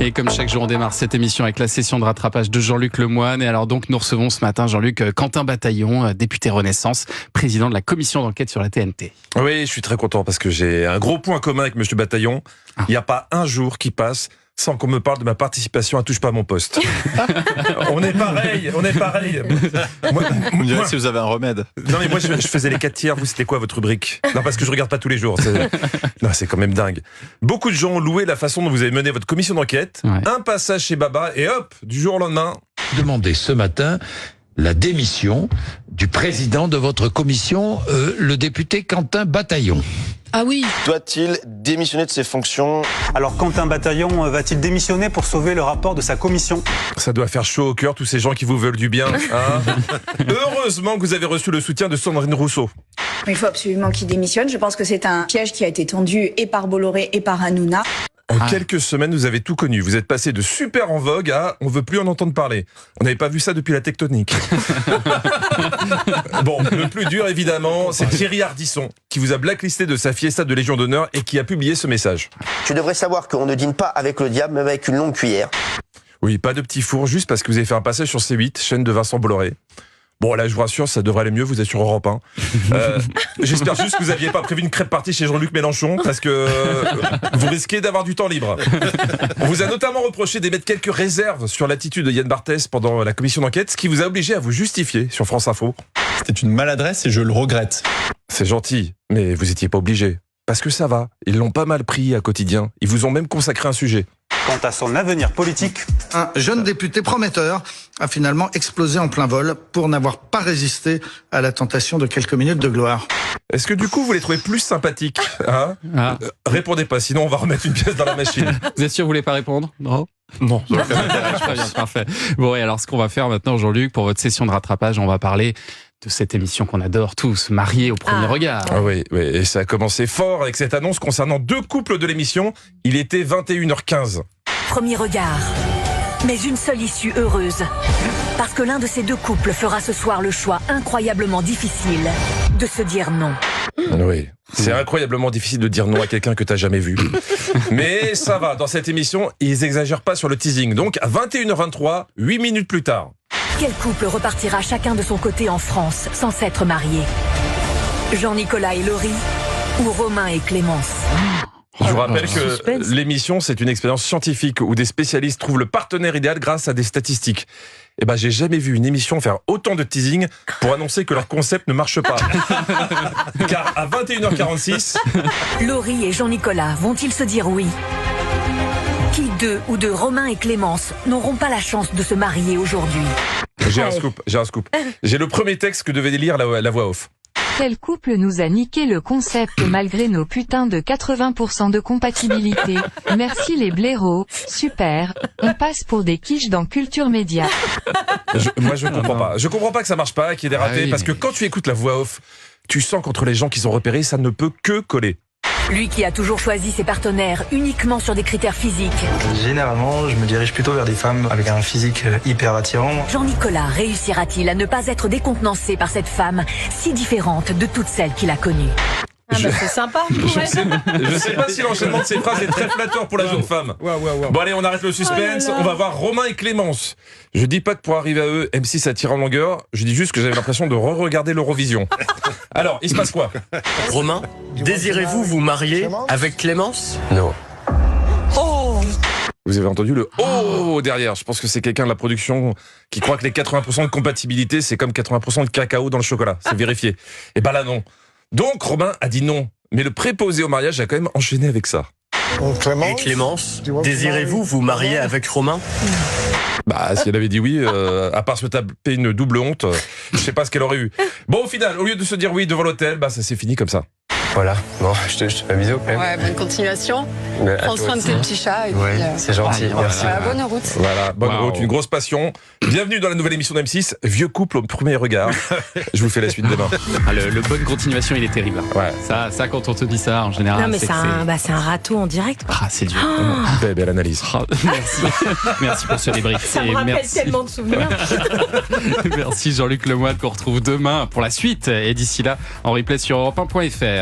Et comme chaque jour, on démarre cette émission avec la session de rattrapage de Jean-Luc Lemoyne. Et alors donc, nous recevons ce matin Jean-Luc Quentin Bataillon, député Renaissance, président de la commission d'enquête sur la TNT. Oui, je suis très content parce que j'ai un gros point commun avec monsieur Bataillon. Il n'y a pas un jour qui passe sans qu'on me parle de ma participation à Touche pas à mon poste. On est pareil. On dirait si vous avez un remède. Non mais moi je faisais les 4 tiers, vous c'était quoi votre rubrique? Non parce que je regarde pas tous les jours. C'est quand même dingue. Beaucoup de gens ont loué la façon dont vous avez mené votre commission d'enquête. Ouais. Un passage chez Baba et hop, du jour au lendemain. Demandé ce matin la démission du président de votre commission, le député Quentin Bataillon. Ah oui. Doit-il démissionner de ses fonctions? Alors Quentin Bataillon va-t-il démissionner pour sauver le rapport de sa commission? Ça doit faire chaud au cœur tous ces gens qui vous veulent du bien. Heureusement que vous avez reçu le soutien de Sandrine Rousseau. Il faut absolument qu'il démissionne. Je pense que c'est un piège qui a été tendu et par Bolloré et par Hanouna. En quelques semaines, vous avez tout connu. Vous êtes passé de super en vogue à on veut plus en entendre parler. On n'avait pas vu ça depuis la tectonique. Bon, le plus dur évidemment, c'est Thierry Ardisson qui vous a blacklisté de sa fiesta de Légion d'honneur et qui a publié ce message. Tu devrais savoir qu'on ne dîne pas avec le diable, même avec une longue cuillère. Oui, pas de petit four, juste parce que vous avez fait un passage sur C8, chaîne de Vincent Bolloré. Bon, là, je vous rassure, ça devrait aller mieux, vous êtes sur Europe 1. J'espère juste que vous n'aviez pas prévu une crêpe party chez Jean-Luc Mélenchon, parce que vous risquez d'avoir du temps libre. On vous a notamment reproché d'émettre quelques réserves sur l'attitude de Yann Barthès pendant la commission d'enquête, ce qui vous a obligé à vous justifier sur France Info. C'était une maladresse et je le regrette. C'est gentil, mais vous n'étiez pas obligé. Parce que ça va, ils l'ont pas mal pris à quotidien. Ils vous ont même consacré un sujet. Quant à son avenir politique, un jeune député prometteur a finalement explosé en plein vol pour n'avoir pas résisté à la tentation de quelques minutes de gloire. Est-ce que du coup vous les trouvez plus sympathiques, hein? Répondez pas, sinon on va remettre une pièce dans la machine. Vous êtes sûr que vous voulez pas répondre? Non. Très bien, parfait. Bon, et alors ce qu'on va faire maintenant, Jean-Luc, pour votre session de rattrapage, on va parler de cette émission qu'on adore tous, Mariés au premier regard. Ah oui, et ça a commencé fort avec cette annonce concernant 2 couples de l'émission. Il était 21h15. Premier regard, mais une seule issue heureuse. Parce que l'un de ces 2 couples fera ce soir le choix incroyablement difficile de se dire non. Oui, c'est incroyablement difficile de dire non à quelqu'un que t'as jamais vu. Mais ça va, dans cette émission, ils exagèrent pas sur le teasing. Donc à 21h23, 8 minutes plus tard. Quel couple repartira chacun de son côté en France sans s'être mariés? Jean-Nicolas et Laurie ou Romain et Clémence? Je vous rappelle que l'émission, c'est une expérience scientifique où des spécialistes trouvent le partenaire idéal grâce à des statistiques. Eh ben, j'ai jamais vu une émission faire autant de teasing pour annoncer que leur concept ne marche pas. Car à 21h46... Laurie et Jean-Nicolas vont-ils se dire oui? Qui d'eux ou de Romain et Clémence n'auront pas la chance de se marier aujourd'hui? J'ai un scoop. J'ai le premier texte que devait lire la voix off. Quel couple nous a niqué le concept malgré nos putains de 80% de compatibilité. Merci les blaireaux, super, on passe pour des quiches dans Culture Média. Moi je comprends pas. Je comprends pas que ça marche pas, qu'il y ait des ratés, parce que quand tu écoutes la voix off, tu sens qu'entre les gens qu'ils ont repérés, ça ne peut que coller. Lui qui a toujours choisi ses partenaires uniquement sur des critères physiques. Généralement, je me dirige plutôt vers des femmes avec un physique hyper attirant. Jean-Nicolas réussira-t-il à ne pas être décontenancé par cette femme si différente de toutes celles qu'il a connues? C'est sympa. Je sais pas si l'enchaînement de ces phrases est très flatteur pour la jeune femme. Bon allez, on arrête le suspense. On va voir Romain et Clémence. Je dis pas que pour arriver à eux, M6 a tiré en longueur. Je dis juste que j'avais l'impression de re-regarder l'Eurovision. Alors, il se passe quoi? Romain, désirez-vous vous marier avec Clémence? Non. Oh! Vous avez entendu le « oh » derrière. Je pense que c'est quelqu'un de la production qui croit que les 80% de compatibilité, c'est comme 80% de cacao dans le chocolat. C'est vérifié. Et ben là, non. Donc, Romain a dit non. Mais le préposé au mariage a quand même enchaîné avec ça. Et Clémence, désirez-vous vous marier avec Romain? Bah, si elle avait dit oui, à part se taper une double honte, je sais pas ce qu'elle aurait eu. Bon, au final, au lieu de se dire oui devant l'hôtel, bah, ça s'est fini comme ça. Voilà, bon, je te fais un bisou quand même. Ouais, bonne continuation. Prends soin de tes petits chats. Et puis, c'est gentil, merci. Bonne route. Voilà, bonne route, une grosse passion. Bienvenue dans la nouvelle émission d'M6, Vieux couple au premier regard. Je vous fais la suite demain. Le bonne continuation, il est terrible. Ouais. Ça, quand on te dit ça, en général, Non, mais c'est un râteau en direct. Ah, c'est dur. Belle analyse. Merci. Merci pour ce débrief. Ça me rappelle tellement de souvenirs. Merci Jean-Luc Lemoyne qu'on retrouve demain pour la suite. Et d'ici là, en replay sur europe1.fr.